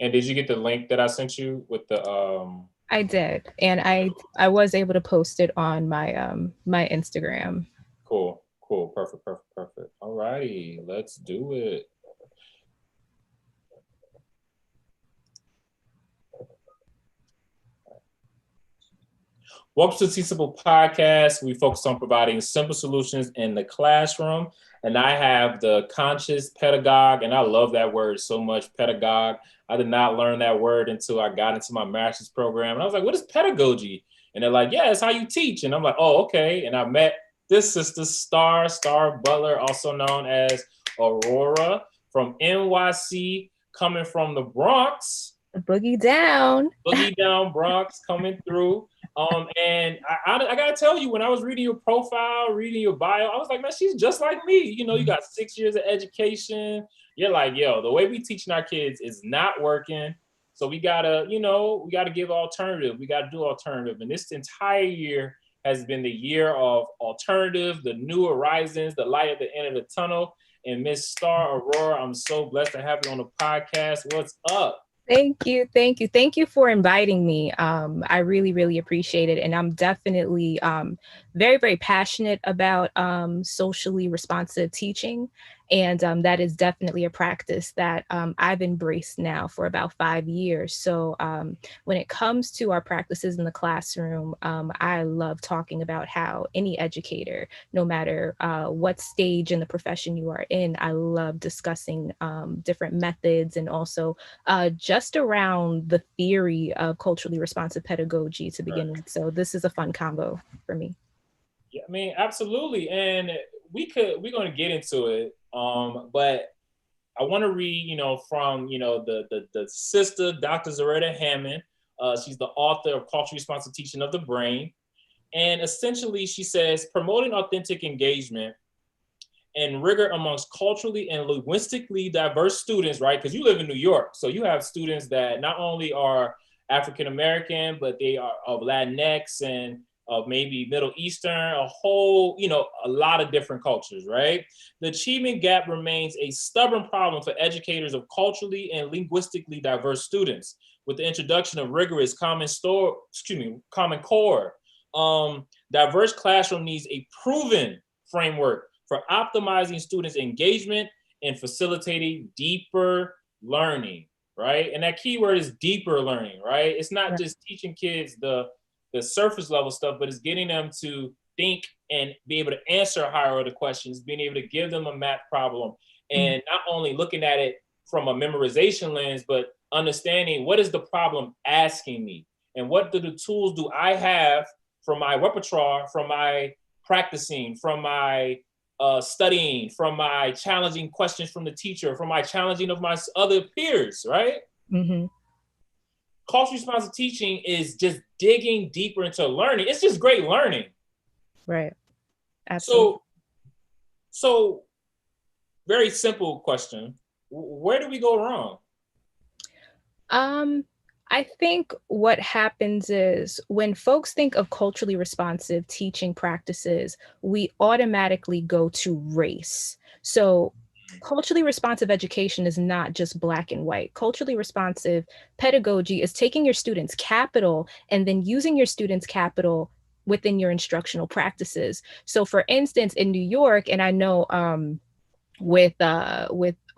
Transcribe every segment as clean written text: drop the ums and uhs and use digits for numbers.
And did you get the link that I sent you with the I did, and I was able to post it on my Instagram. cool, cool, perfect, perfect, perfect. All righty, let's do it. Welcome to the Teachable Podcast. We focus on providing simple solutions in the classroom. And I have the Conscious Pedagogue, and I love that word so much, pedagogue. I did not learn that word until I got into my master's program. And I was like, what is pedagogy? And they're like, yeah, it's how you teach. And I'm like, oh, okay. And I met this sister, Starr Butler, also known as Aurora from NYC, coming from the Bronx. The boogie down. Boogie Down Bronx coming through. And I gotta tell you, when I was reading your profile, reading your bio, I was like, man, she's just like me. You know, you got 6 years of education. You're like, yo, the way we teaching our kids is not working. So we gotta, we gotta give alternative. We gotta do alternative. And this entire year has been the year of alternative, the new horizons, the light at the end of the tunnel. And Miss Starr Aurora, I'm so blessed to have you on the podcast. What's up? Thank you. Thank you. Thank you for inviting me. I really, really appreciate it. And I'm definitely very, very passionate about socially responsive teaching. And that is definitely a practice that I've embraced now for about 5 years. So when it comes to our practices in the classroom, I love talking about how any educator, no matter what stage in the profession you are in, I love discussing different methods and also just around the theory of culturally responsive pedagogy to begin with. So this is a fun combo for me. Yeah, I mean, absolutely. And we're going to get into it. But I want to read, from, the sister, Dr. Zaretta Hammond. She's the author of Culturally Responsive Teaching of the Brain. And essentially, she says promoting authentic engagement and rigor amongst culturally and linguistically diverse students, right? Because you live in New York. So you have students that not only are African American, but they are of Latinx and of maybe Middle Eastern, a whole, a lot of different cultures, right? The achievement gap remains a stubborn problem for educators of culturally and linguistically diverse students. With the introduction of rigorous common core, diverse classroom needs a proven framework for optimizing students' engagement and facilitating deeper learning, right? And that keyword is deeper learning, right? It's not just teaching kids the surface level stuff, but it's getting them to think and be able to answer higher order questions, being able to give them a math problem, and not only looking at it from a memorization lens, but understanding what is the problem asking me, and what the tools do I have from my repertoire, from my practicing, from my studying, from my challenging questions from the teacher, from my challenging of my other peers, right? Mm-hmm. Culturally responsive teaching is just digging deeper into learning. It's just great learning. Right. Absolutely. So, so very simple question. Where do we go wrong? Um, I think what happens is when folks think of culturally responsive teaching practices, we automatically go to race. So, culturally responsive education is not just black and white. Culturally responsive pedagogy is taking your students' capital and then using your students' capital within your instructional practices. So, for instance, in New York, and I know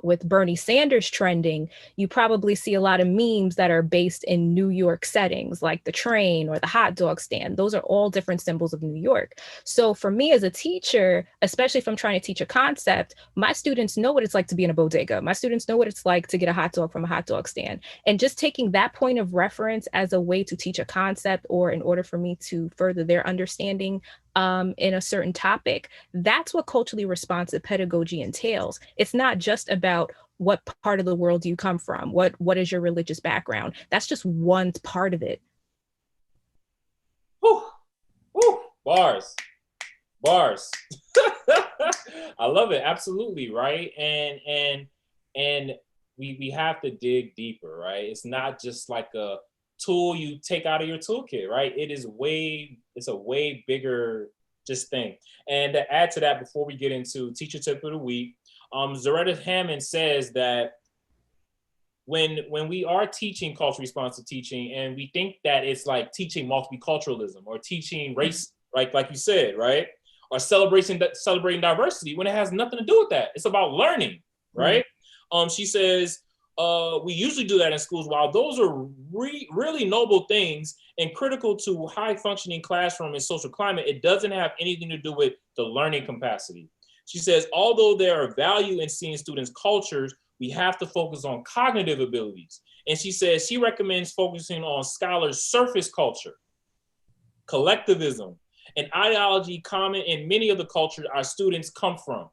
with Bernie Sanders trending, you probably see a lot of memes that are based in New York settings, like the train or the hot dog stand. Those are all different symbols of New York. So for me as a teacher, especially if I'm trying to teach a concept, my students know what it's like to be in a bodega. My students know what it's like to get a hot dog from a hot dog stand. And just taking that point of reference as a way to teach a concept, or in order for me to further their understanding in a certain topic, that's what culturally responsive pedagogy entails. It's not just about what part of the world do you come from, what is your religious background. That's just one part of it. Whew, whew, bars, bars. I love it. Absolutely, right. And we have to dig deeper, right? It's not just like a tool you take out of your toolkit, right? It's a way bigger just thing. And to add to that, before we get into teacher tip of the week, Zaretta Hammond says that when we are teaching culture responsive teaching, and we think that it's like teaching multiculturalism or teaching race, like you said, right? Or celebrating diversity, when it has nothing to do with that. It's about learning, right? She says, we usually do that in schools. While those are really noble things and critical to high functioning classroom and social climate, it doesn't have anything to do with the learning capacity. She says, although there are value in seeing students' cultures, we have to focus on cognitive abilities. And she says she recommends focusing on scholars' surface culture, collectivism, and ideology common in many of the cultures our students come from.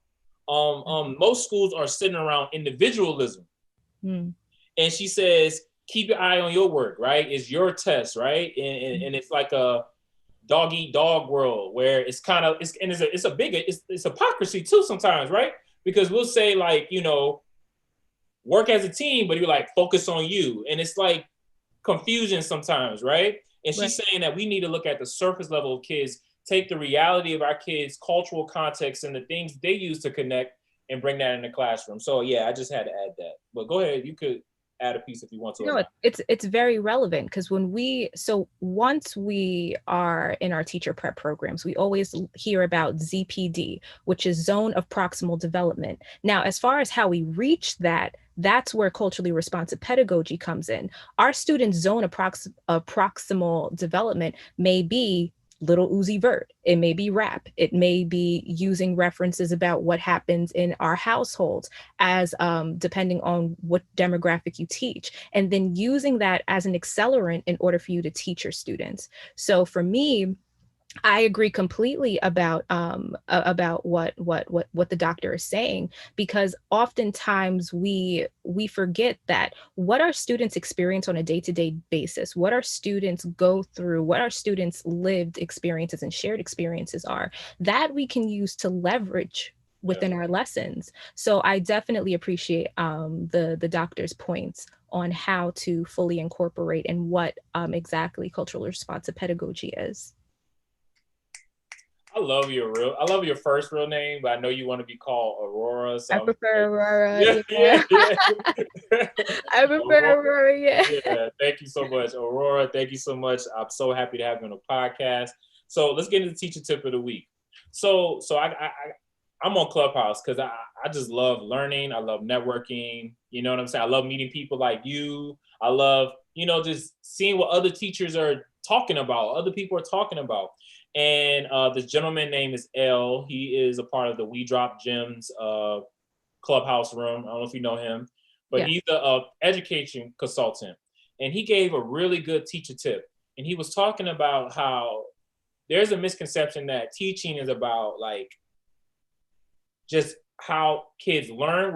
Most schools are sitting around individualism. And she says, keep your eye on your work, right? It's your test, right? And it's like a dog eat dog world where it's kind of, it's hypocrisy too sometimes, right? Because we'll say like, work as a team, but you're like, focus on you. And it's like confusion sometimes, right? And she's saying that we need to look at the surface level of kids, take the reality of our kids' cultural context and the things they use to connect and bring that in the classroom. So yeah, I just had to add that. But go ahead, you could add a piece if you want to. No, it's very relevant because once we are in our teacher prep programs, we always hear about ZPD, which is zone of proximal development. Now, as far as how we reach that, that's where culturally responsive pedagogy comes in. Our students' zone of proximal development may be Little Uzi Vert. It may be rap. It may be using references about what happens in our households as depending on what demographic you teach, and then using that as an accelerant in order for you to teach your students. So for me, I agree completely about what the doctor is saying, because oftentimes we forget that what our students experience on a day-to-day basis, what our students go through, what our students' lived experiences and shared experiences are, that we can use to leverage within our lessons. So I definitely appreciate the doctor's points on how to fully incorporate and what exactly culturally responsive pedagogy is. I love your first real name, but I know you want to be called Aurora. So I prefer Aurora. yeah. I prefer Aurora. Yeah. Thank you so much, Aurora. Thank you so much. I'm so happy to have you on the podcast. So let's get into the teacher tip of the week. So I'm on Clubhouse because I just love learning. I love networking. You know what I'm saying? I love meeting people like you. I love, just seeing what other teachers are talking about, other people are talking about. And this gentleman name is L. He is a part of the We Drop Gems Clubhouse room. I don't know if you know him, but he's an education consultant. And he gave a really good teacher tip. And he was talking about how there's a misconception that teaching is about like just how kids learn.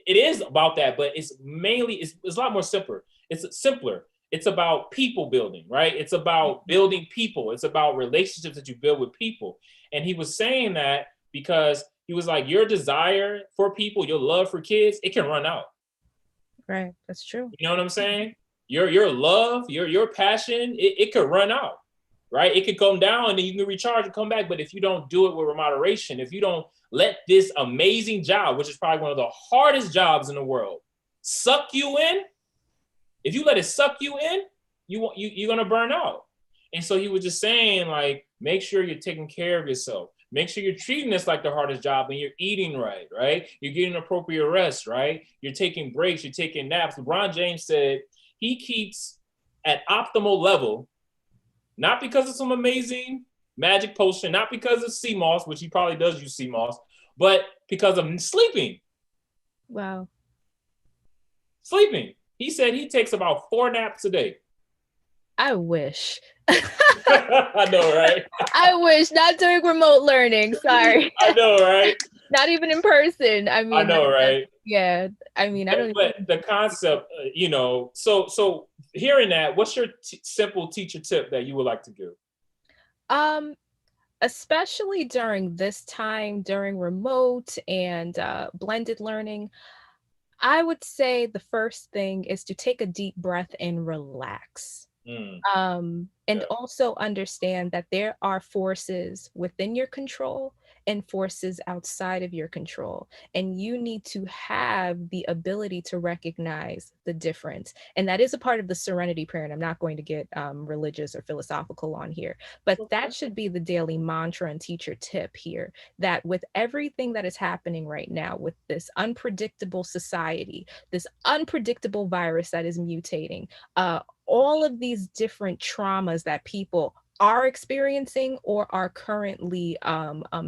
It is about that, but it's a lot more simpler. It's simpler. It's about people building, right? It's about building people. It's about relationships that you build with people. And he was saying that because he was like, your desire for people, your love for kids, it can run out. Right. That's true. You know what I'm saying? Your love, your passion, it could run out, right? It could come down and then you can recharge and come back. But if you don't do it with moderation, if you don't let this amazing job, which is probably one of the hardest jobs in the world, suck you in, if you let it suck you in, you're gonna burn out. And so he was just saying, like, make sure you're taking care of yourself. Make sure you're treating this like the hardest job and you're eating right? You're getting appropriate rest, right? You're taking breaks, you're taking naps. LeBron James said he keeps at optimal level, not because of some amazing magic potion, not because of sea moss, which he probably does use sea moss, but because of sleeping. Wow. Sleeping. He said he takes about 4 naps a day. I wish. I know, right? I wish, not during remote learning. Sorry. I know, right? Not even in person. I mean, I know, right? Yeah. I mean, I don't. But the concept, So hearing that, what's your simple teacher tip that you would like to give? Especially during this time, during remote and blended learning, I would say the first thing is to take a deep breath and relax. And also understand that there are forces within your control and forces outside of your control. And you need to have the ability to recognize the difference. And that is a part of the serenity prayer. And I'm not going to get religious or philosophical on here, but Okay. that should be the daily mantra and teacher tip here, that with everything that is happening right now, with this unpredictable society, this unpredictable virus that is mutating, all of these different traumas that people are experiencing or are currently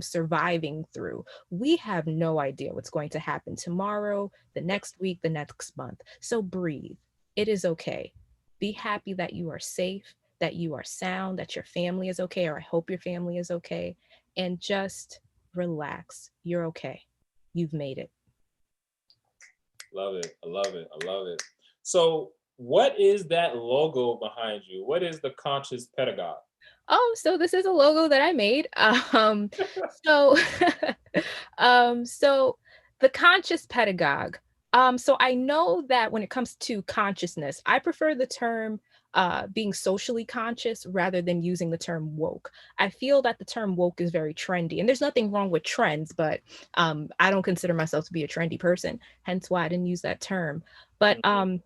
surviving through. We have no idea what's going to happen tomorrow, the next week, the next month. So breathe. It is okay. Be happy that you are safe, that you are sound, that your family is okay, or I hope your family is okay. And just relax. You're okay. You've made it. Love it. I love it. I love it. So, what is that logo behind you? What is the Conscious Pedagogue? Oh, so this is a logo that I made. So, so the conscious pedagogue. So I know that when it comes to consciousness, I prefer the term being socially conscious rather than using the term woke. I feel that the term woke is very trendy, and there's nothing wrong with trends, but I don't consider myself to be a trendy person, hence why I didn't use that term. But Mhm.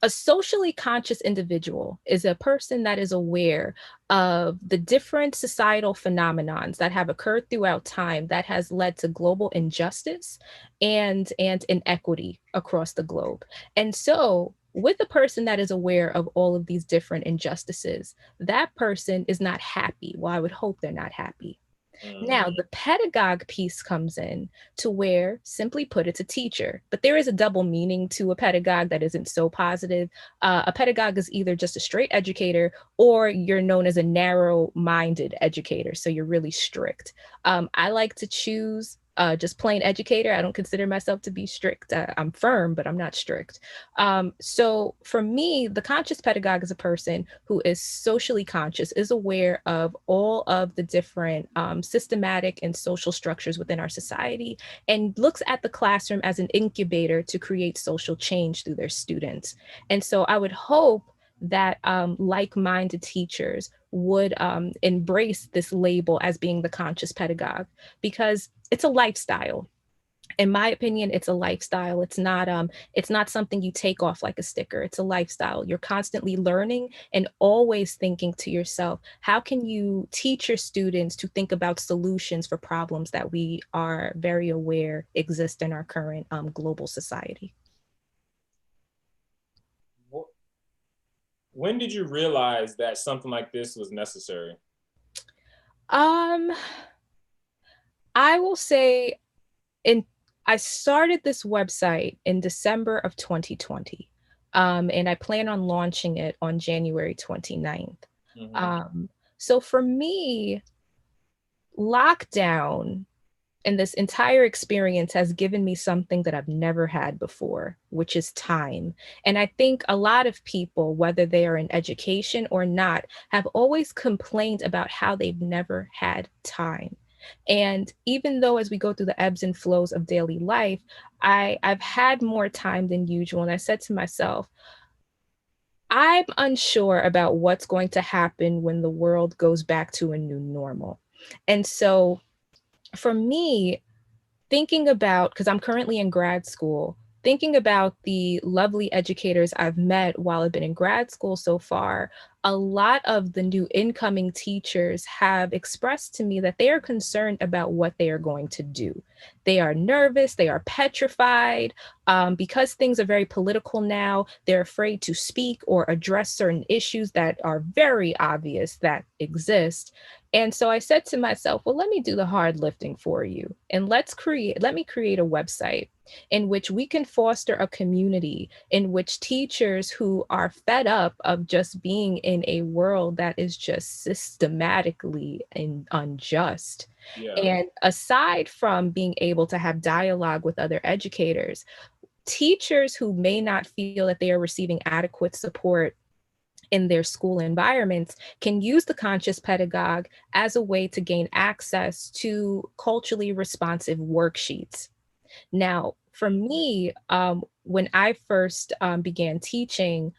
a socially conscious individual is a person that is aware of the different societal phenomenons that have occurred throughout time that has led to global injustice and inequity across the globe. And so with a person that is aware of all of these different injustices, that person is not happy. Well, I would hope they're not happy. Now, Mhm. the pedagogue piece comes in to where, simply put, it's a teacher, but there is a double meaning to a pedagogue that isn't so positive. A pedagogue is either just a straight educator or you're known as a narrow minded educator. So you're really strict. I like to choose just plain educator. I don't consider myself to be strict. I'm firm, but I'm not strict. So for me, the conscious pedagogue is a person who is socially conscious, is aware of all of the different systematic and social structures within our society, and looks at the classroom as an incubator to create social change through their students. And so I would hope that like-minded teachers would embrace this label as being the conscious pedagogue, because it's a lifestyle. In my opinion, it's a lifestyle. It's not something you take off like a sticker. It's a lifestyle. You're constantly learning and always thinking to yourself, how can you teach your students to think about solutions for problems that we are very aware exist in our current global society? Wh- When did you realize that something like this was necessary? um I will say, in I started this website in December of 2020. And I plan on launching it on January 29th. Hmm. Um, so for me, lockdown and this entire experience has given me something that I've never had before, which is time. And I think a lot of people, whether they are in education or not, have always complained about how they've never had time. And even though as we go through the ebbs and flows of daily life, I've had more time than usual. And I said to myself, I'm unsure about what's going to happen when the world goes back to a new normal. And so for me, thinking about, because I'm currently in grad school, thinking about the lovely educators I've met while I've been in grad school so far, a lot of the new incoming teachers have expressed to me that they are concerned about what they are going to do. They are nervous, they are petrified. Because things are very political now, they're afraid to speak or address certain issues that are very obvious that exist. And so I said to myself, well, let me do the hard lifting for you. And let me create a website in which we can foster a community in which teachers who are fed up of just being in a world that is just systematically unjust. Yeah. And aside from being able to have dialogue with other educators, teachers who may not feel that they are receiving adequate support in their school environments can use the conscious pedagogue as a way to gain access to culturally responsive worksheets. Now, for me, when I first began teaching,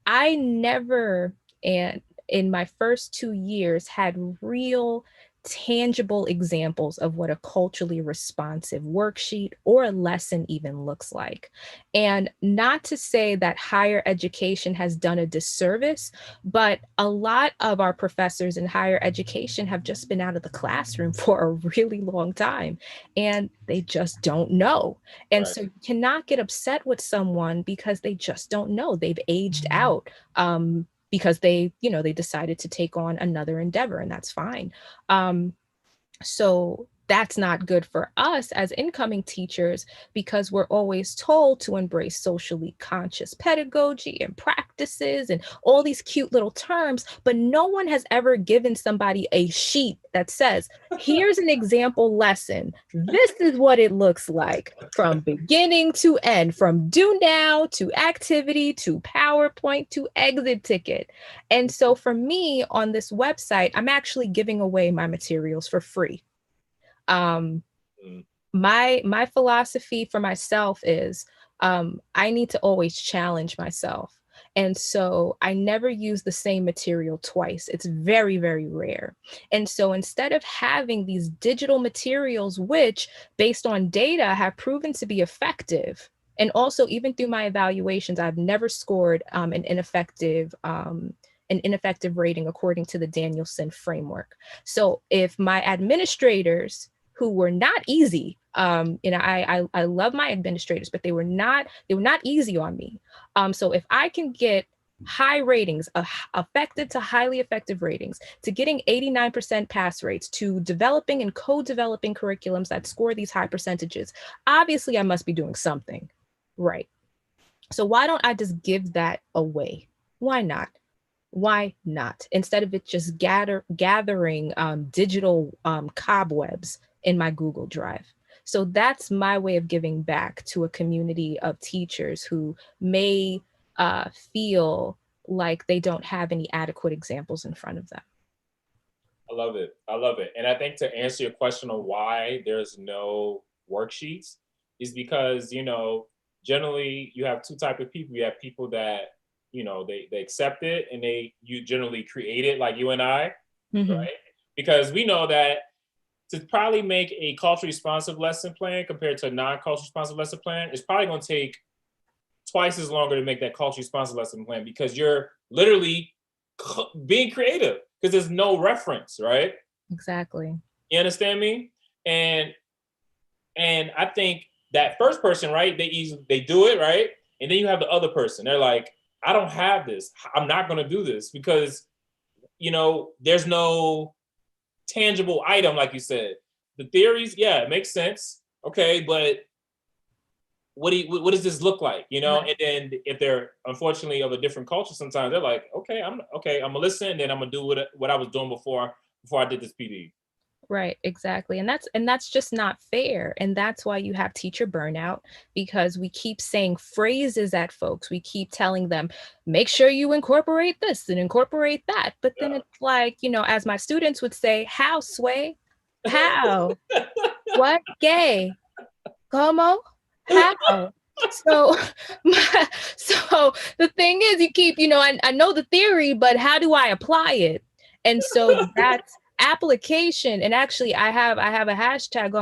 I never, and in my first 2 years, had real tangible examples of what a culturally responsive worksheet or a lesson even looks like. And not to say that higher education has done a disservice, but a lot of our professors in higher education have just been out of the classroom for a really long time, and they just don't know. And Right. so you cannot get upset with someone because they just don't know. They've aged out. Because they, they decided to take on another endeavor, and that's fine. So that's not good for us as incoming teachers, because we're always told to embrace socially conscious pedagogy and practices and all these cute little terms, but no one has ever given somebody a sheet that says, here's an example lesson. This is what it looks like from beginning to end, from do now to activity to PowerPoint to exit ticket. And so for me on this website, I'm actually giving away my materials for free. My philosophy for myself is I need to always challenge myself. And so I never use the same material twice. It's very, very rare. And so instead of having these digital materials, which based on data have proven to be effective, and also even through my evaluations, I've never scored an ineffective rating according to the Danielson framework. So if my administrators, who were not easy, I love my administrators, but they were not easy on me. So if I can get high ratings, effective to highly effective ratings, to getting 89% pass rates, to developing and co-developing curriculums that score these high percentages, obviously I must be doing something right. So why don't I just give that away? Why not? Why not? Instead of it just gathering digital cobwebs in my Google Drive. So that's my way of giving back to a community of teachers who may feel like they don't have any adequate examples in front of them. I love it. I love it. And I think to answer your question on why there's no worksheets is because, generally you have two type of people. You have people that, they accept it and you generally create it like you and I, right? Because we know that to probably make a culturally responsive lesson plan compared to a non-culturally responsive lesson plan, it's probably going to take twice as longer to make that culturally responsive lesson plan because you're literally being creative because there's no reference, right? Exactly. You understand me? And I think that first person, right? They do it, right? And then you have the other person. They're like, I don't have this. I'm not going to do this because, there's no tangible item, like you said. The theories, yeah, it makes sense. Okay, but what does this look like? Right. And then if they're unfortunately of a different culture, sometimes they're like, okay, I'm gonna listen, and then I'm gonna do what I was doing before I did this PD. Right, exactly. And that's just not fair. And that's why you have teacher burnout, because we keep saying phrases at folks. We keep telling them, make sure you incorporate this and incorporate that. But then Yeah. it's like, as my students would say, how, Sway? How? What? Gay? Como? How? So, so the thing is, you keep, I know the theory, but how do I apply it? And so that's application. And actually, I have a hashtag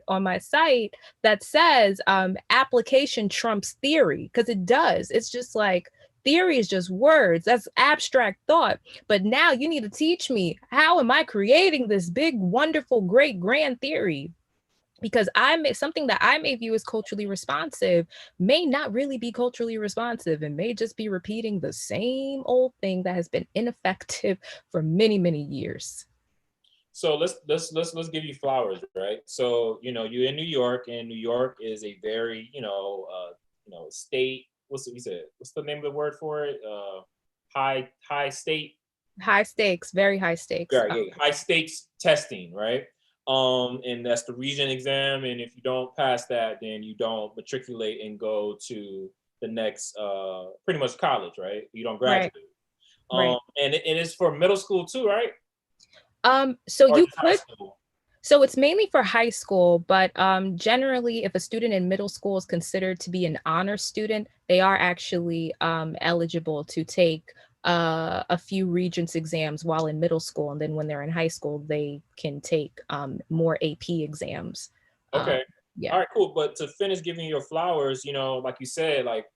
on my site that says application trumps theory, because it does. It's just like theory is just words. That's abstract thought. But now you need to teach me, how am I creating this big, wonderful, great, grand theory? Because something that I may view as culturally responsive may not really be culturally responsive and may just be repeating the same old thing that has been ineffective for many, many years. So let's give you flowers, right? So you're in New York, and New York is a very state. What's the name of the word for it? High state. High stakes, very high stakes. Yeah, high stakes testing, right? And that's the region exam. And if you don't pass that, then you don't matriculate and go to the next, pretty much college, right? You don't Right, graduate. right. And it's for middle school too, right? So Or you just high could school? So it's mainly for high school, but generally, if a student in middle school is considered to be an honor student, they are actually eligible to take a few Regents exams while in middle school, and then when they're in high school, they can take more AP exams. Okay. Yeah. All right, cool. But to finish giving your flowers, you know, like you said, like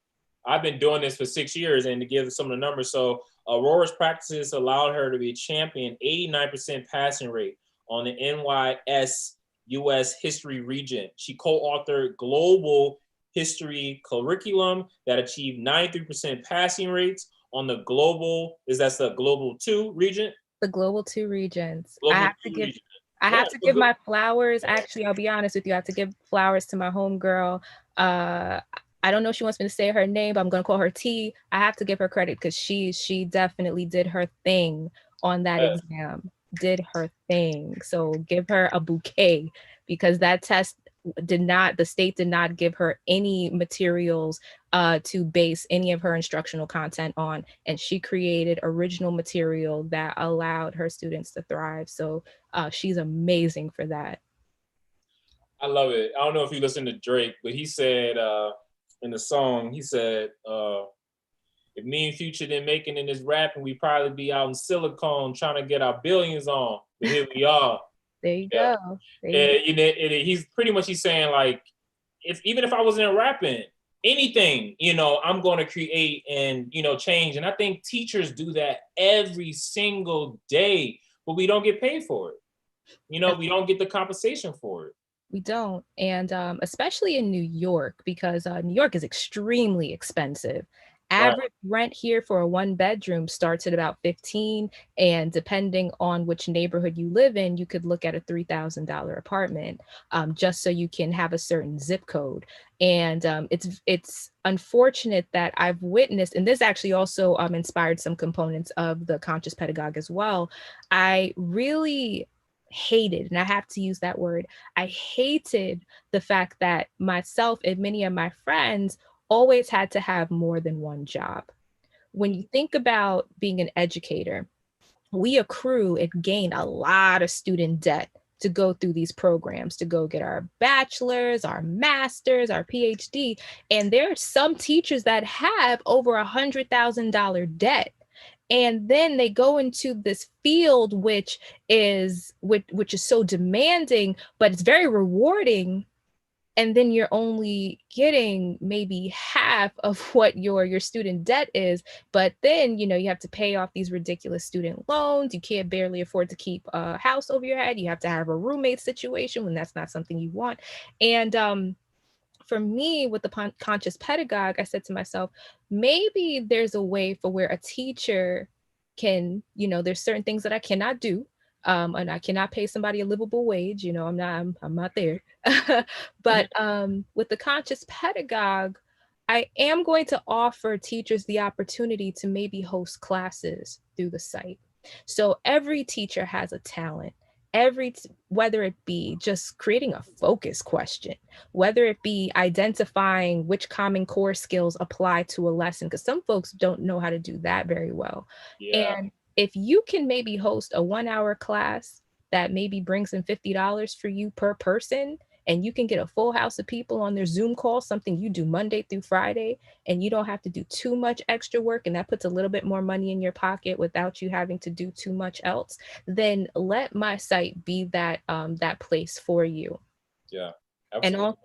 I've been doing this for 6 years, and to give some of the numbers, so Aurora's practices allowed her to be a champion, 89% passing rate on the NYS US History Region. She co-authored global history curriculum that achieved 93% passing rates on the global, that's the global 2 region? The global 2 regions. Global 2 region. I Yeah, have to so give good. my flowers. Actually, I'll be honest with you. I have to give flowers to my homegirl. I don't know if she wants me to say her name, but I'm gonna call her T. I have to give her credit because she definitely did her thing on that Yes. exam. Did her thing. So give her a bouquet because that test the state did not give her any materials to base any of her instructional content on, and she created original material that allowed her students to thrive. So she's amazing for that. I love it. I don't know if you listen to Drake, but he said in the song, he said, if me and Future didn't make it in this rapping, we'd probably be out in Silicon trying to get our billions on. But here we are. There you Yeah. go. There you go. You know, he's pretty much he's saying like, even if I wasn't rapping, anything, you know, I'm going to create and, you know, change. And I think teachers do that every single day, but we don't get paid for it. You know, we don't get the compensation for it. We don't. And especially in New York, because New York is extremely expensive. Right. Average rent here for a 1 bedroom starts at about 15. And depending on which neighborhood you live in, you could look at a $3,000 apartment just so you can have a certain zip code. And it's unfortunate that I've witnessed, and this actually also inspired some components of the Conscious Pedagogue as well. I really hated, and I have to use that word, I hated the fact that myself and many of my friends always had to have more than one job. When you think about being an educator, we accrue and gain a lot of student debt to go through these programs, to go get our bachelor's, our master's, our PhD. And there are some teachers that have over $100,000 debt, and then they go into this field which is so demanding, but it's very rewarding, and then you're only getting maybe half of what your student debt is. But then, you know, you have to pay off these ridiculous student loans. You can't barely afford to keep a house over your head. You have to have a roommate situation when that's not something you want. And for me, with the Conscious Pedagogue, I said to myself, maybe there's a way for where a teacher can, you know, there's certain things that I cannot do. And I cannot pay somebody a livable wage. You know, I'm not there. But with the Conscious Pedagogue, I am going to offer teachers the opportunity to maybe host classes through the site. So every teacher has a talent. Whether it be just creating a focus question, whether it be identifying which common core skills apply to a lesson, because some folks don't know how to do that very well. Yeah. And if you can maybe host a 1 hour class that maybe brings in $50 for you per person, and you can get a full house of people on their Zoom call, something you do Monday through Friday, and you don't have to do too much extra work, and that puts a little bit more money in your pocket without you having to do too much else, then let my site be that place for you. Yeah. And Absolutely. all,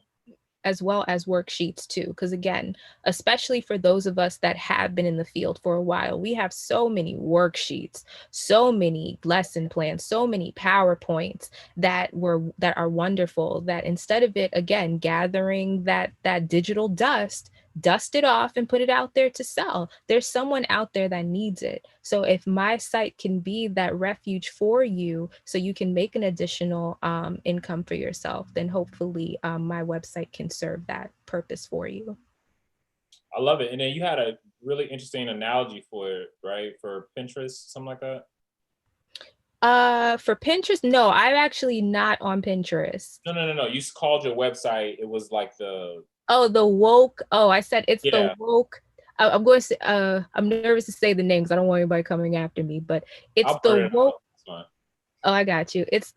as well as worksheets too, because again, especially for those of us that have been in the field for a while, we have so many worksheets, so many lesson plans, so many PowerPoints that are wonderful, that instead of it again gathering that digital dust it off and put it out there to sell, there's someone out there that needs it. So if my site can be that refuge for you so you can make an additional income for yourself, then hopefully my website can serve that purpose for you. I love it. And then you had a really interesting analogy for it, right? For Pinterest, something like that. For Pinterest, no, I'm actually not on Pinterest. No. You called your website. It was like the Oh, the woke. Oh, I said it's the yeah. woke. I'm going to say, I'm nervous to say the names. I don't want anybody coming after me, but it's I'll the burn it woke. out. It's fine. Oh, I got you. Yeah. It's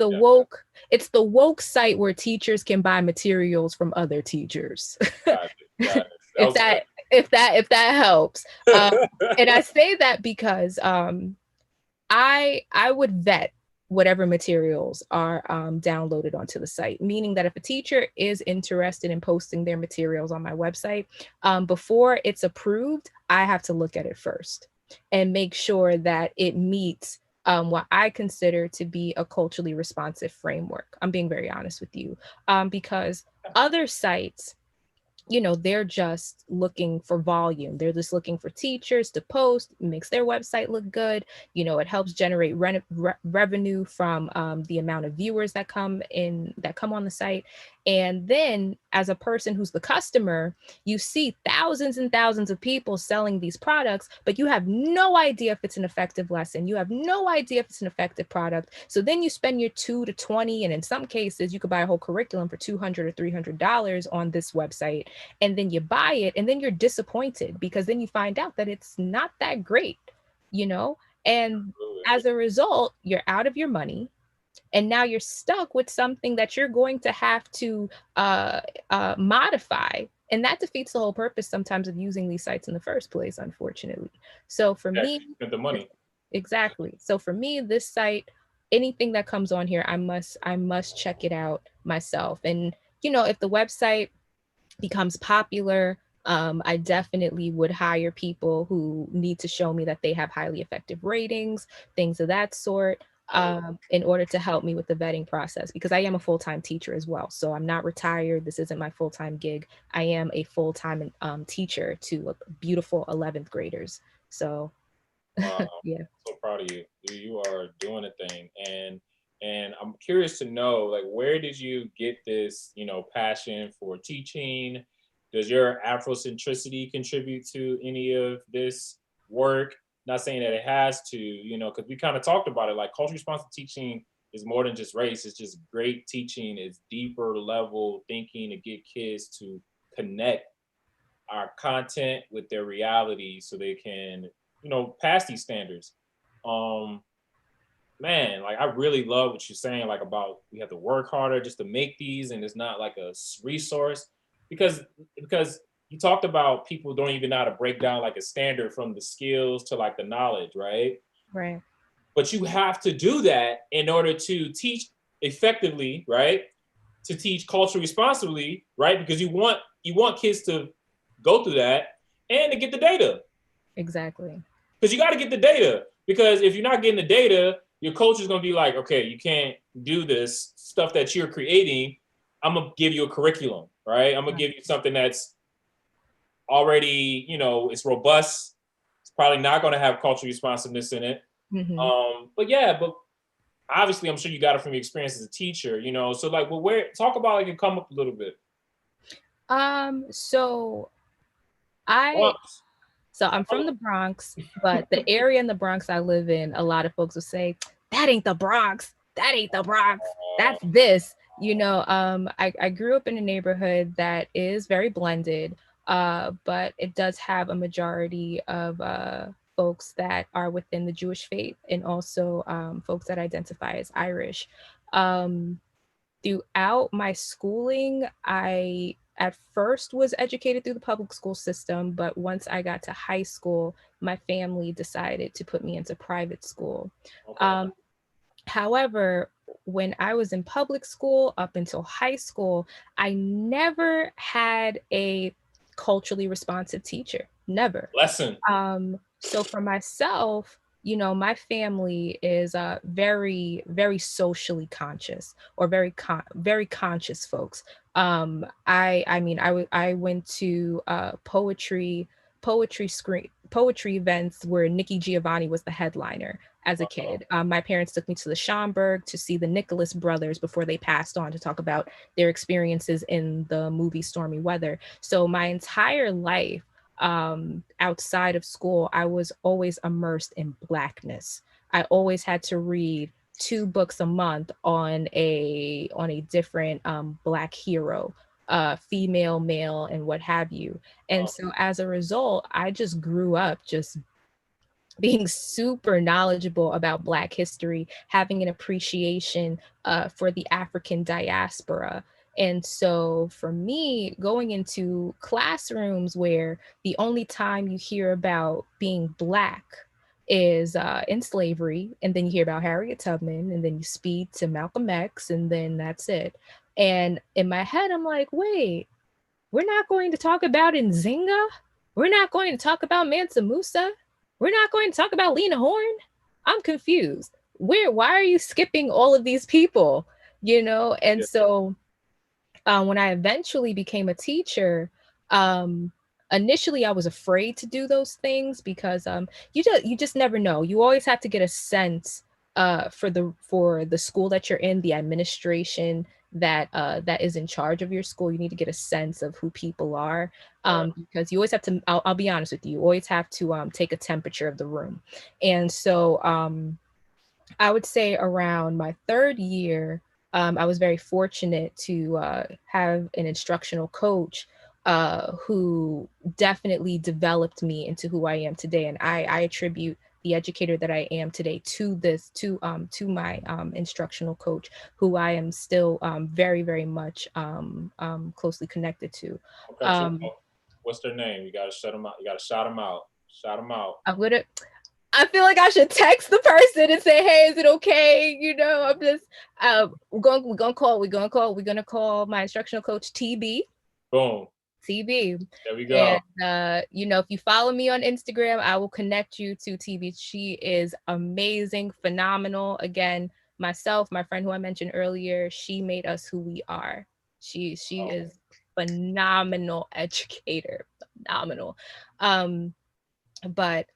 the woke site where teachers can buy materials from other teachers. Got it. Got it. That If was that if that helps. And I say that because I would vet whatever materials are downloaded onto the site, meaning that if a teacher is interested in posting their materials on my website, before it's approved, I have to look at it first and make sure that it meets what I consider to be a culturally responsive framework. I'm being very honest with you, because other sites, they're just looking for volume. They're just looking for teachers to post, makes their website look good. It helps generate revenue from the amount of viewers that come on the site. And then as a person who's the customer, you see thousands and thousands of people selling these products, but you have no idea if it's an effective lesson. You have no idea if it's an effective product. So then you spend your 2 to 20, and in some cases you could buy a whole curriculum for $200 or $300 on this website, and then you buy it, and then you're disappointed because then you find out that it's not that great, and as a result, you're out of your money, and now you're stuck with something that you're going to have to modify, and that defeats the whole purpose sometimes of using these sites in the first place, unfortunately. So for me, spend the money. exactly. So for me, this site, anything that comes on here, I must check it out myself. And if the website becomes popular, I definitely would hire people who need to show me that they have highly effective ratings, things of that sort, in order to help me with the vetting process, because I am a full-time teacher as well. So I'm not retired. This isn't my full-time gig. I am a full-time teacher to beautiful 11th graders. So Wow, yeah. so proud of you. You are doing a thing, and I'm curious to know, like, where did you get this, passion for teaching? Does your Afrocentricity contribute to any of this work? Not saying that it has to, because we kind of talked about it. Like, culture responsive teaching is more than just race. It's just great teaching. It's deeper level thinking to get kids to connect our content with their reality so they can, pass these standards. Um, Man, like, I really love what you're saying, like, about we have to work harder just to make these, and it's not like a resource, because you talked about people don't even know how to break down like a standard from the skills to like the knowledge, right? Right. But you have to do that in order to teach effectively, right? To teach culture responsibly, right? Because you want kids to go through that and to get the data. Exactly. Because you got to get the data. Because if you're not getting the data, your coach is going to be like, okay, you can't do this stuff that you're creating. I'm going to give you a curriculum, right? I'm going to give you something that's already, it's robust. It's probably not going to have cultural responsiveness in it. Hmm. But yeah, but obviously I'm sure you got it from your experience as a teacher, So like, well, where talk about like it come up a little bit. So I Bronx. So I'm from the Bronx, but the area in the Bronx I live in, a lot of folks will say, that ain't the Bronx. That ain't the Bronx. That's this. I grew up in a neighborhood that is very blended, but it does have a majority of folks that are within the Jewish faith, and also folks that identify as Irish. Um, Throughout my schooling, I at first was educated through the public school system, but once I got to high school, my family decided to put me into private school. Okay. Um, However, when I was in public school up until high school, I never had a culturally responsive teacher. Never. Lesson. So for myself, my family is very, very socially conscious, or very conscious folks. I mean, I went to poetry events where Nikki Giovanni was the headliner as a kid. My parents took me to the Schomburg to see the Nicholas brothers before they passed on, to talk about their experiences in the movie Stormy Weather. So my entire life, outside of school, I was always immersed in Blackness. I always had to read 2 books a month on a different Black hero, female, male, and what have you. And so as a result, I just grew up just being super knowledgeable about Black history, having an appreciation for the African diaspora. And so for me, going into classrooms where the only time you hear about being Black is in slavery, and then you hear about Harriet Tubman, and then you speed to Malcolm X, and then that's it. And in my head, I'm like, wait, we're not going to talk about Nzinga? We're not going to talk about Mansa Musa? We're not going to talk about Lena Horne? I'm confused. Why are you skipping all of these people? You know? And Yeah. so when I eventually became a teacher, um, initially I was afraid to do those things because you just never know. You always have to get a sense for the school that you're in, the administration that is in charge of your school. You need to get a sense of who people are, Right. because you always have to. I'll be honest with you. You always have to take a temperature of the room, and so I would say around my third year, I was very fortunate to have an instructional coach who definitely developed me into who I am today. And I attribute the educator that I am today to my instructional coach, who I am still very, very much closely connected to. I'll cut you Um, off. What's their name? You gotta shut them out. You gotta shout them out. Shout them out. I'm gonna I feel like I should text the person and say, "Hey, is it okay?" You know, I'm just we're gonna call my instructional coach TB. Boom. TB. There we go. And you know, if you follow me on Instagram, I will connect you to TB. She is amazing, phenomenal. Again, myself, my friend who I mentioned earlier, she made us who we are. She Oh, is phenomenal educator, phenomenal. Um, but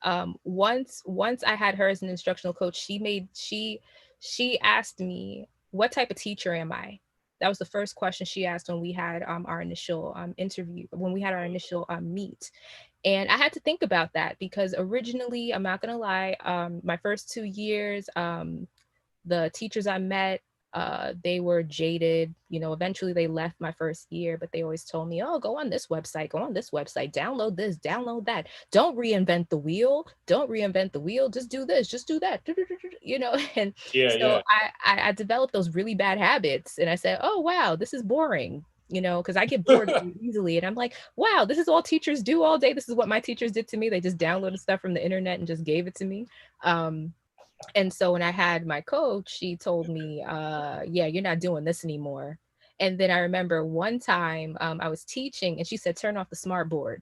once I had her as an instructional coach, she asked me, what type of teacher am I? That was the first question she asked when we had our initial interview, when we had our initial meet. And I had to think about that because originally, I'm not gonna lie, my first 2 years, the teachers I met, they were jaded. You know, eventually they left my first year, but they always told me, "Oh, go on this website, go on this website, download this, download that. Don't reinvent the wheel. Don't reinvent the wheel. Just do this, just do that." You know, and yeah, so yeah. I developed those really bad habits, and I said, "Oh wow, this is boring." You know, because I get bored really easily, and I'm like, "Wow, this is all teachers do all day. This is what my teachers did to me. They just downloaded stuff from the internet and just gave it to me." Um, and so when I had my coach, she told me, yeah, you're not doing this anymore. And then I remember one time I was teaching and she said, turn off the smart board.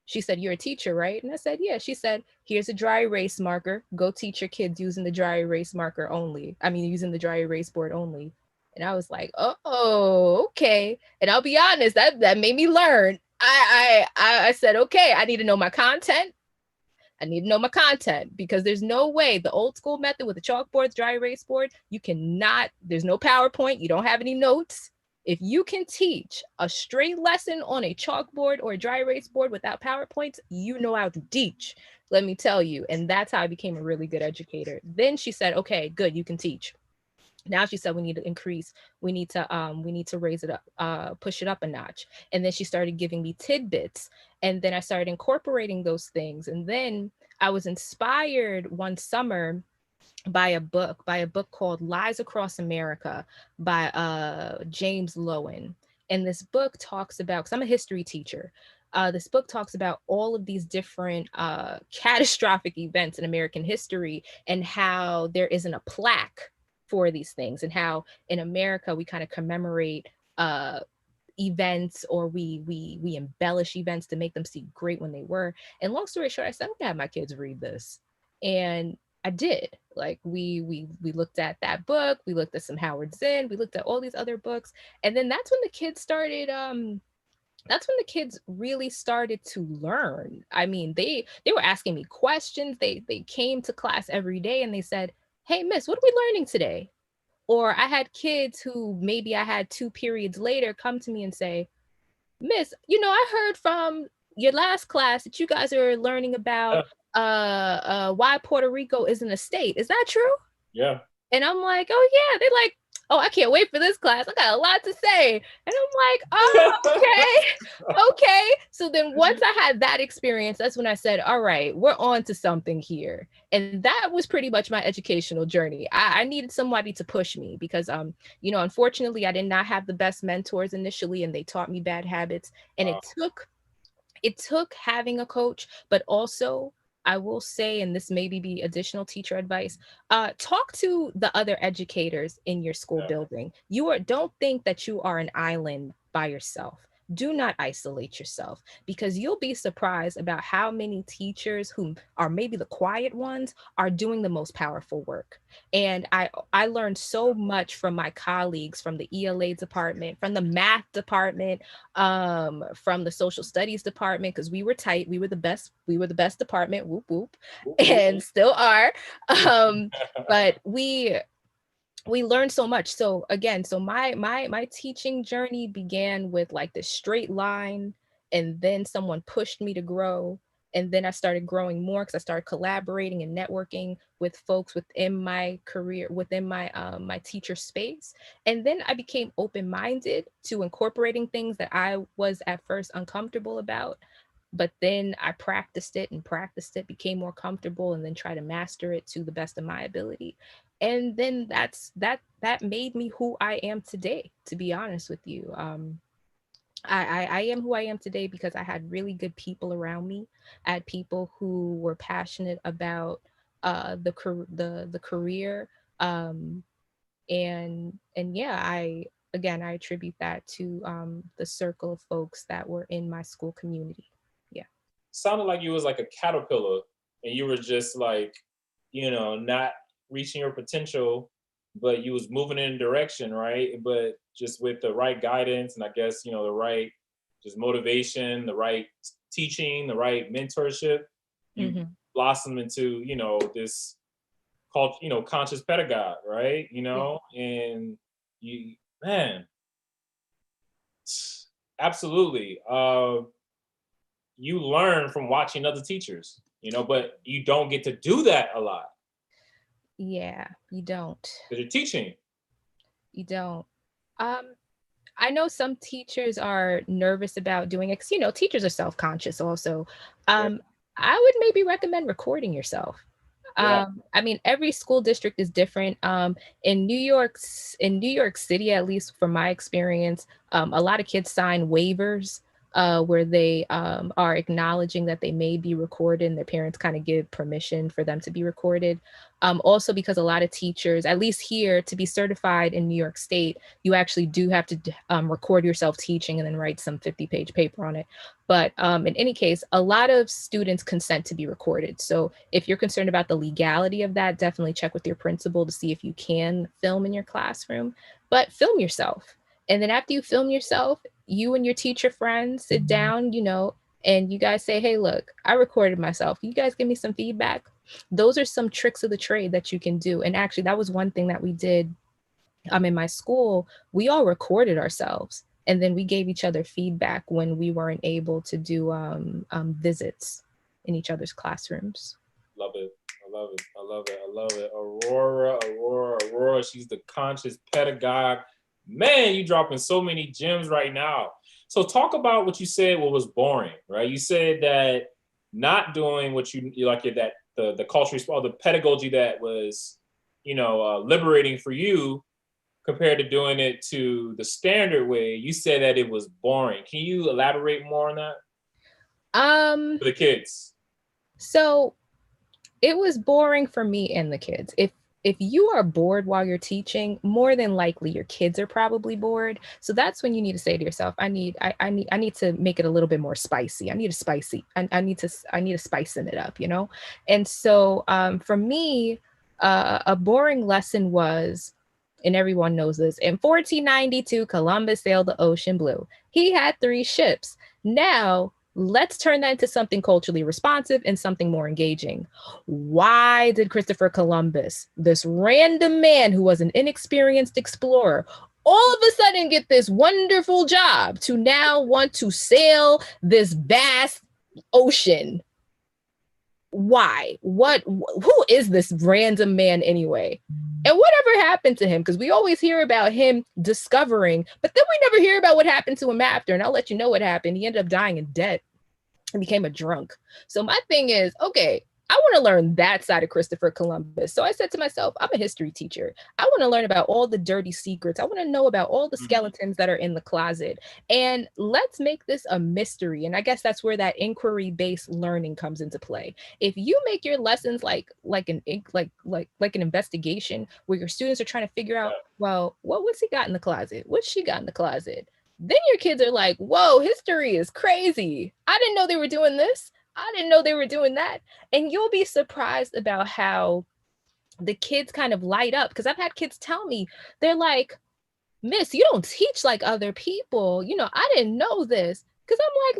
She said, you're a teacher, right? And I said, yeah. She said, here's a dry erase marker. Go teach your kids using the dry erase marker only. I mean, using the dry erase board only. And I was like, oh, okay. And I'll be honest, that made me learn. I said, okay, I need to know my content. I need to know my content because there's no way the old school method with the chalkboards, dry erase board, you cannot, there's no PowerPoint, you don't have any notes. If you can teach a straight lesson on a chalkboard or a dry erase board without PowerPoints, you know how to teach. Let me tell you. And that's how I became a really good educator. Then she said, okay, good, you can teach. Now she said we need to increase, we need to raise it up, push it up a notch. And then she started giving me tidbits, and then I started incorporating those things. And then I was inspired one summer by a book called Lies Across America by James Lowen. And this book talks about, because I'm a history teacher, this book talks about all of these different catastrophic events in American history and how there isn't a plaque for these things, and how in America we kind of commemorate uh, events, or we embellish events to make them seem great when they were. And long story short, I said, I'm gonna have my kids read this. And I did. Like we looked at that book, we looked at some Howard Zinn, we looked at all these other books. And then that's when the kids really started to learn. I mean, they were asking me questions. They came to class every day and they said, "Hey, miss, what are we learning today?" Or I had kids who maybe I had two periods later come to me and say, "Miss, you know, I heard from your last class that you guys are learning about Yeah. why Puerto Rico isn't a state. Is that true?" Yeah. And I'm like, "Oh yeah." They're like, oh, I can't wait for this class. I got a lot to say. And I'm like, oh, okay. So then once I had that experience, that's when I said, all right, we're on to something here. And that was pretty much my educational journey. I needed somebody to push me because, unfortunately, I did not have the best mentors initially, and they taught me bad habits. And it took having a coach, but also I will say, and this maybe be additional teacher advice, talk to the other educators in your school Yeah. building. Don't think that you are an island by yourself. Do not isolate yourself, because you'll be surprised about how many teachers who are maybe the quiet ones are doing the most powerful work. And I learned so much from my colleagues, from the ELA department, from the math department, from the social studies department, because we were tight. We were the best department, whoop whoop, and still are. But we learned so much. So again, so my teaching journey began with like this straight line, and then someone pushed me to grow, and then I started growing more because I started collaborating and networking with folks within my career, within my teacher space. And then I became open-minded to incorporating things that I was at first uncomfortable about, but then I practiced it, became more comfortable, and then try to master it to the best of my ability. And then that made me who I am today, to be honest with you. I am who I am today because I had really good people around me. I had people who were passionate about the career, um, and yeah, I attribute that to the circle of folks that were in my school community. Yeah. Sounded like you was like a caterpillar, and you were just like, not reaching your potential, but you was moving in a direction, right? But just with the right guidance, and I guess the right just motivation, the right teaching, the right mentorship, you Hmm. blossom into this called conscious pedagogue, right? Yeah. And you, man, absolutely. You learn from watching other teachers, but you don't get to do that a lot Yeah, you don't. because you're teaching. You don't. Um, I know some teachers are nervous about doing it 'cause, teachers are self-conscious also. Yeah, Um, I would maybe recommend recording yourself. yeah, I mean, every school district is different. In New York City, at least from my experience, a lot of kids sign waivers where they are acknowledging that they may be recorded, and their parents kind of give permission for them to be recorded. Also, because a lot of teachers, at least here, to be certified in New York State, you actually do have to record yourself teaching and then write some 50-page paper on it. But in any case, a lot of students consent to be recorded. So if you're concerned about the legality of that, definitely check with your principal to see if you can film in your classroom. But film yourself. And then after you film yourself, you and your teacher friends sit down, and you guys say, hey, look, I recorded myself. You guys give me some feedback. Those are some tricks of the trade that you can do. And actually, that was one thing that we did in my school. We all recorded ourselves, and then we gave each other feedback when we weren't able to do visits in each other's classrooms. love it. I love it. I love it. I love it. Aurora. She's the conscious pedagogue. Man, you dropping so many gems right now. So talk about what you said. What was boring, right? You said that not doing what you like that the culture or the pedagogy that was liberating for you compared to doing it to the standard way. You said that it was boring. Can you elaborate more on that Um, for the kids? so it was boring for me and the kids. If you are bored while you're teaching, more than likely your kids are probably bored. So that's when you need to say to yourself, I need to make it a little bit more spicy. I need to spicing it up, And so for me, a boring lesson was, and everyone knows this, in 1492, Columbus sailed the ocean blue. He had 3 ships. Now let's turn that into something culturally responsive and something more engaging. Why did Christopher Columbus, this random man who was an inexperienced explorer, all of a sudden get this wonderful job to now want to sail this vast ocean? Why? Who is this random man anyway? And whatever happened to him? Because we always hear about him discovering, but then we never hear about what happened to him after. And I'll let you know what happened. He ended up dying in debt and became a drunk. So my thing is, okay, I want to learn that side of Christopher Columbus. So I said to myself, I'm a history teacher. I want to learn about all the dirty secrets. I want to know about all the skeletons that are in the closet. And let's make this a mystery. And I guess that's where that inquiry-based learning comes into play. If you make your lessons like an investigation where your students are trying to figure out, well, what's he got in the closet? What's she got in the closet? Then your kids are like, whoa, history is crazy. I didn't know they were doing this. I didn't know they were doing that. And you'll be surprised about how the kids kind of light up. Because I've had kids tell me, they're like, Miss, you don't teach like other people. I didn't know this. Because I'm like,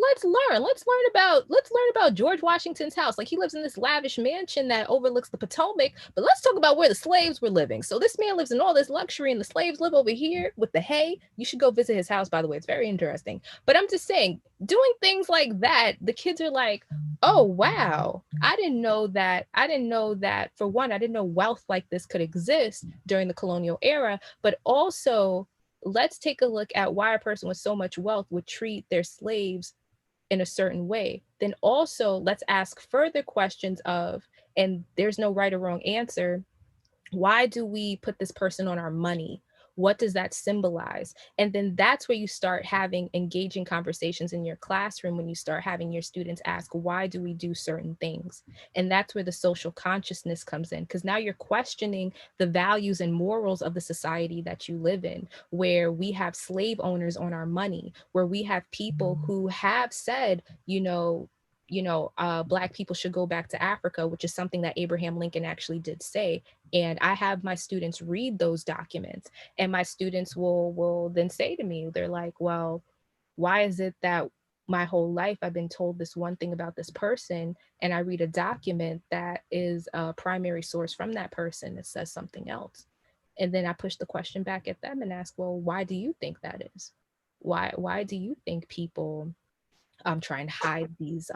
let's learn about George Washington's house. Like, he lives in this lavish mansion that overlooks the Potomac, but let's talk about where the slaves were living. So this man lives in all this luxury and the slaves live over here with the hay. You should go visit his house, by the way. It's very interesting. But I'm just saying, doing things like that, the kids are like, oh wow, I didn't know that. For one, I didn't know wealth like this could exist during the colonial era, but also let's take a look at why a person with so much wealth would treat their slaves in a certain way. Then also let's ask further questions of, and there's no right or wrong answer, why do we put this person on our money? What does that symbolize? And then that's where you start having engaging conversations in your classroom, when you start having your students ask, why do we do certain things? And that's where the social consciousness comes in, because now you're questioning the values and morals of the society that you live in, where we have slave owners on our money, where we have people who have said, Black people should go back to Africa, which is something that Abraham Lincoln actually did say. And I have my students read those documents, and my students will then say to me, they're like, well, why is it that my whole life I've been told this one thing about this person, and I read a document that is a primary source from that person that says something else? And then I push the question back at them and ask, well, why do you think that is? Why do you think people try and hide these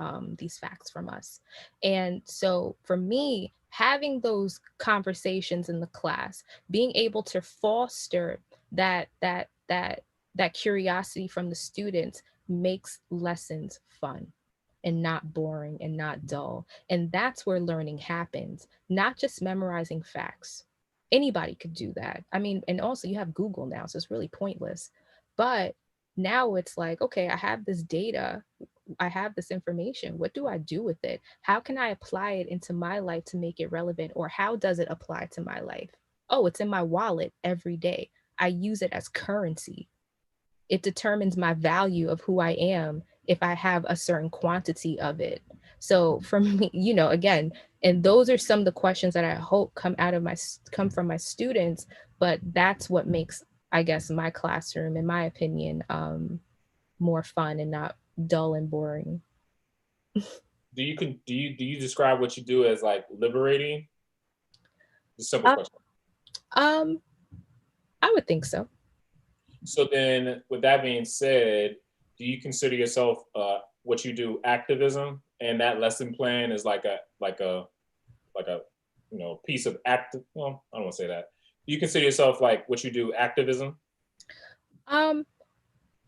facts from us? And so for me, having those conversations in the class, being able to foster that curiosity from the students, makes lessons fun and not boring and not dull. And that's where learning happens, not just memorizing facts. Anybody could do that. I mean, and also you have Google now, so it's really pointless. But now it's like, okay, I have this data, I have this information. What do I do with it? How can I apply it into my life to make it relevant? Or how does it apply to my life? Oh, it's in my wallet every day. I use it as currency. It determines my value of who I am if I have a certain quantity of it. So for me, again, and those are some of the questions that I hope come from my students. But that's what makes, I guess, my classroom, in my opinion, more fun and not dull and boring. Do you describe what you do as like liberating? It's a simple Uh, question. um, I would think so. So then, with that being said, do you consider yourself what you do activism, and that lesson plan is like a piece of active? Well, I don't want to say that. Do you consider yourself like what you do activism? Um,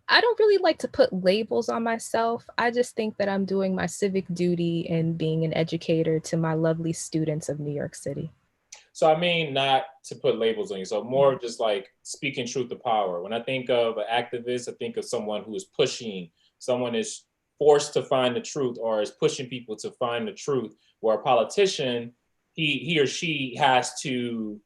I don't really like to put labels on myself. I just think that I'm doing my civic duty and being an educator to my lovely students of New York City. So I mean, not to put labels on you. So more of just like speaking truth to power. When I think of an activist, I think of someone who is pushing. Someone is forced to find the truth, or is pushing people to find the truth. Where a politician, he or she has to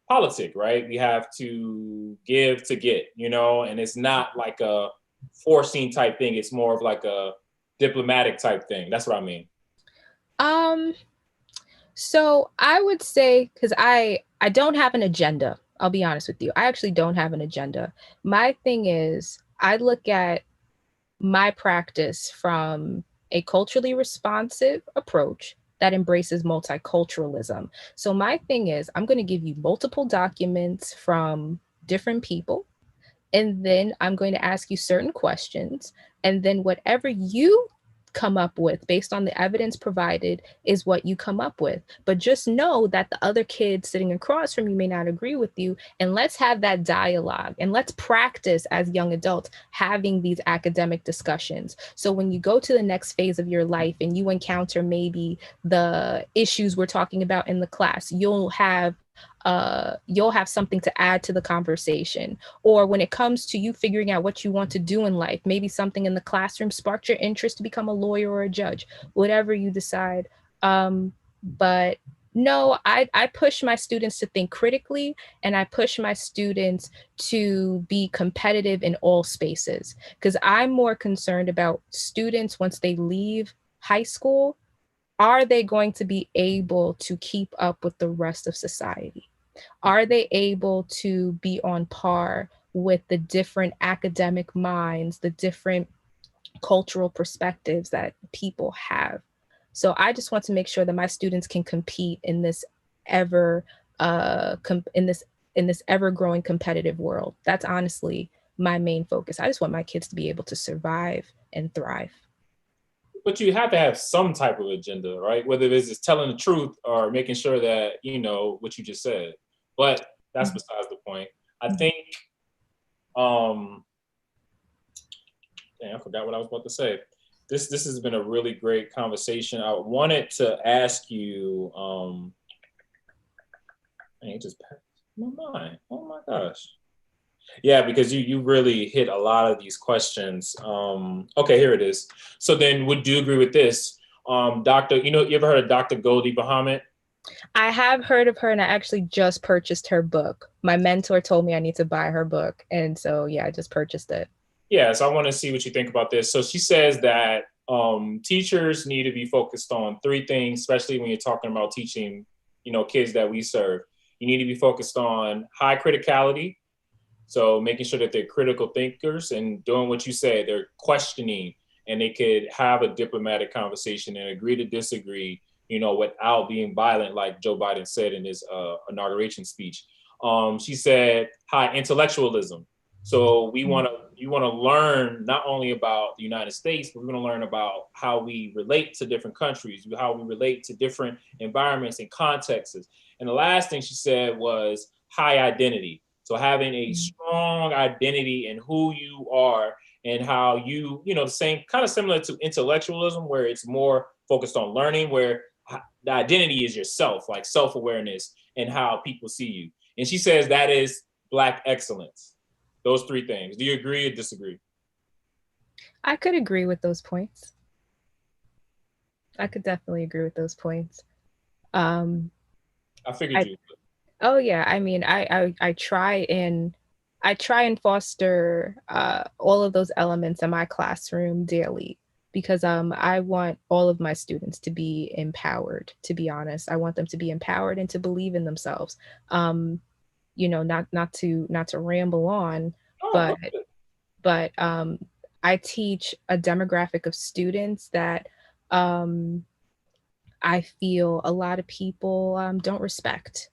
politic, right? We have to give to get, and it's not like a forcing type thing. It's more of like a diplomatic type thing. That's what I mean. Um, so I would say, because I don't have an agenda. I'll be honest with you. I actually don't have an agenda. My thing is, I look at my practice from a culturally responsive approach that embraces multiculturalism. So my thing is, I'm going to give you multiple documents from different people, and then I'm going to ask you certain questions, and then whatever you come up with based on the evidence provided is what you come up with. But just know that the other kid sitting across from you may not agree with you. And let's have that dialogue and let's practice as young adults having these academic discussions. So when you go to the next phase of your life and you encounter maybe the issues we're talking about in the class, you'll have something to add to the conversation. Or when it comes to you figuring out what you want to do in life, maybe something in the classroom sparked your interest to become a lawyer or a judge, whatever you decide. But no, I push my students to think critically, and I push my students to be competitive in all spaces, because I'm more concerned about students once they leave high school. Are they going to be able to keep up with the rest of society? Are they able to be on par with the different academic minds, the different cultural perspectives that people have? So I just want to make sure that my students can compete in this ever in this ever growing competitive world. That's honestly my main focus. I just want my kids to be able to survive and thrive. But you have to have some type of agenda, right? Whether it is telling the truth or making sure that you know what you just said. But that's besides the point. I think I forgot what I was about to say. This has been a really great conversation. I wanted to ask you, it just passed my mind. Oh my gosh. Yeah, because you really hit a lot of these questions. Okay, here it is. So then, would you agree with this, Doctor? You ever heard of Dr. Goldie Bahamut? I have heard of her, and I actually just purchased her book. My mentor told me I need to buy her book, and so yeah, I just purchased it. Yeah, so I want to see what you think about this. So she says that teachers need to be focused on three things, especially when you're talking about teaching, kids that we serve. You need to be focused on high criticality, so making sure that they're critical thinkers and doing what you said, they're questioning, and they could have a diplomatic conversation and agree to disagree, without being violent, like Joe Biden said in his inauguration speech. She said high intellectualism. So you want to learn not only about the United States, but we want to learn about how we relate to different countries, how we relate to different environments and contexts. And the last thing she said was high identity. So having a strong identity in who you are and how the same kind of similar to intellectualism, where it's more focused on learning, where the identity is yourself, like self-awareness and how people see you. And she says that is Black excellence. Those three things. Do you agree or disagree? I could agree with those points. I could definitely agree with those points. I figured you would. Oh yeah, I mean, I try and foster all of those elements in my classroom daily, because I want all of my students to be empowered. To be honest, I want them to be empowered and to believe in themselves. Not to ramble on, Oh, but I teach a demographic of students that I feel a lot of people don't respect,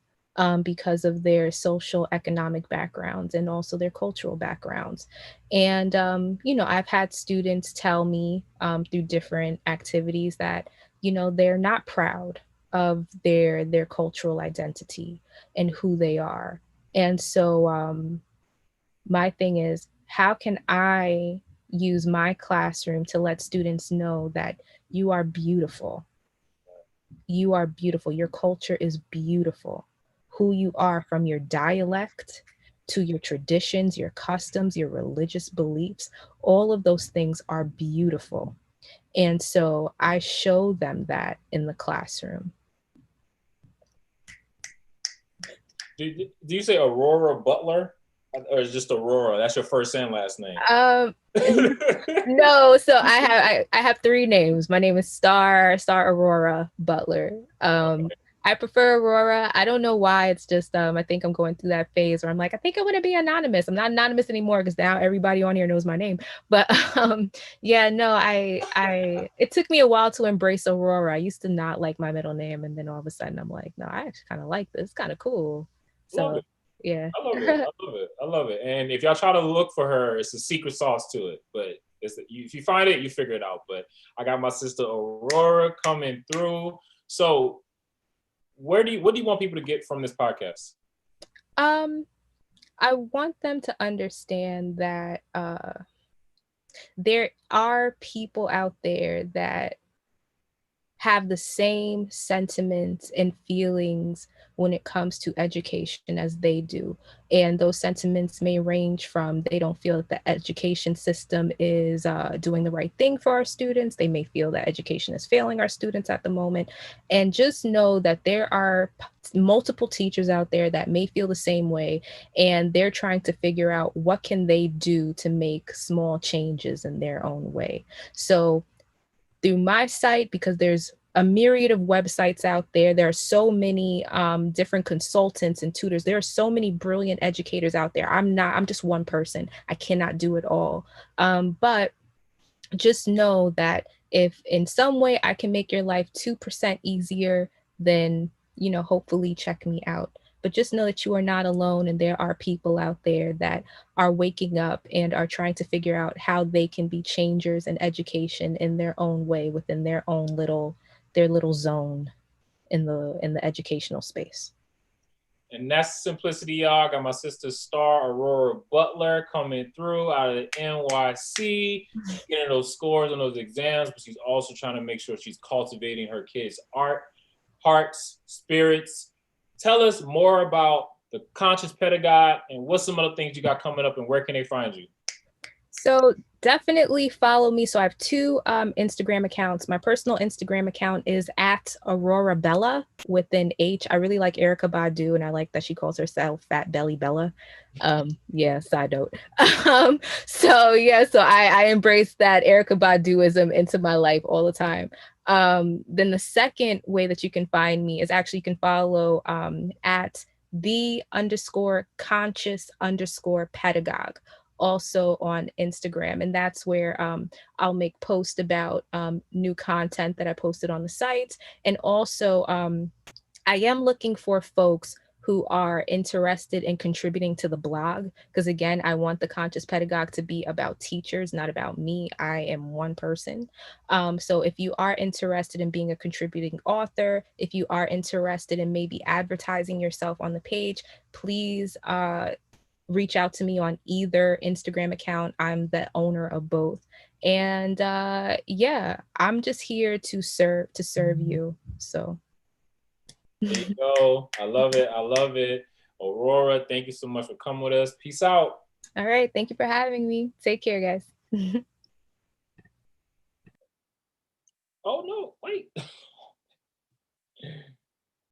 because of their social economic backgrounds and also their cultural backgrounds. And, I've had students tell me through different activities that, they're not proud of their cultural identity and who they are. And so my thing is, how can I use my classroom to let students know that you are beautiful? You are beautiful. Your culture is beautiful. Who you are, from your dialect to your traditions, your customs, your religious beliefs, all of those things are beautiful. And so I show them that in the classroom. do you say Aurora Butler? Or is just Aurora? That's your first and last name. Um, no, so I have three names. My name is Starr Aurora Butler. I prefer Aurora. I don't know why. It's just I think I'm going through that phase where I'm like, I think I want to be anonymous. I'm not anonymous anymore because now everybody on here knows my name. But yeah, no, I it took me a while to embrace Aurora. I used to not like my middle name, and then all of a sudden I'm like, no, I actually kind of like this. It's kind of cool. Love So it. Yeah. I love it. I love it. I love it. And if y'all try to look for her, it's a secret sauce to it. But if you find it, you figure it out. But I got my sister Aurora coming through. So what do you want people to get from this podcast? Um, I want them to understand that there are people out there that have the same sentiments and feelings when it comes to education as they do. And those sentiments may range from they don't feel that the education system is doing the right thing for our students. They may feel that education is failing our students at the moment. And just know that there are multiple teachers out there that may feel the same way, and they're trying to figure out what can they do to make small changes in their own way. So through my site, because there's a myriad of websites out there. There are so many different consultants and tutors. There are so many brilliant educators out there. I'm just one person. I cannot do it all. But just know that if in some way I can make your life 2% easier, then, hopefully check me out. But just know that you are not alone, and there are people out there that are waking up and are trying to figure out how they can be changers in education in their own way within their little zone in the educational space. And that's Simplicity, y'all. Got my sister Starr Aurora Butler coming through out of the NYC. She's getting those scores on those exams, but she's also trying to make sure she's cultivating her kids' art, hearts, spirits. Tell us more about the Conscious Pedagogue and what's some other things you got coming up and where can they find you? So definitely follow me. So I have two Instagram accounts. My personal Instagram account is at Aurora Bella with an H. I really like Erykah Badu, and I like that she calls herself Fat Belly Bella. Yeah, side note. So I embrace that Erykah Baduism into my life all the time. Then the second way that you can find me is actually you can follow at the_conscious_pedagogue, also on Instagram. And that's where I'll make posts about new content that I posted on the site. And also, I am looking for folks who are interested in contributing to the blog. Because again, I want the Conscious Pedagogue to be about teachers, not about me. I am one person. So if you are interested in being a contributing author, if you are interested in maybe advertising yourself on the page, please reach out to me on either Instagram account. I'm the owner of both. And yeah, I'm just here to serve you. So there you go. I love it. I love it. Aurora, thank you so much for coming with us. Peace out. All right. Thank you for having me. Take care, guys. Oh, no. Wait.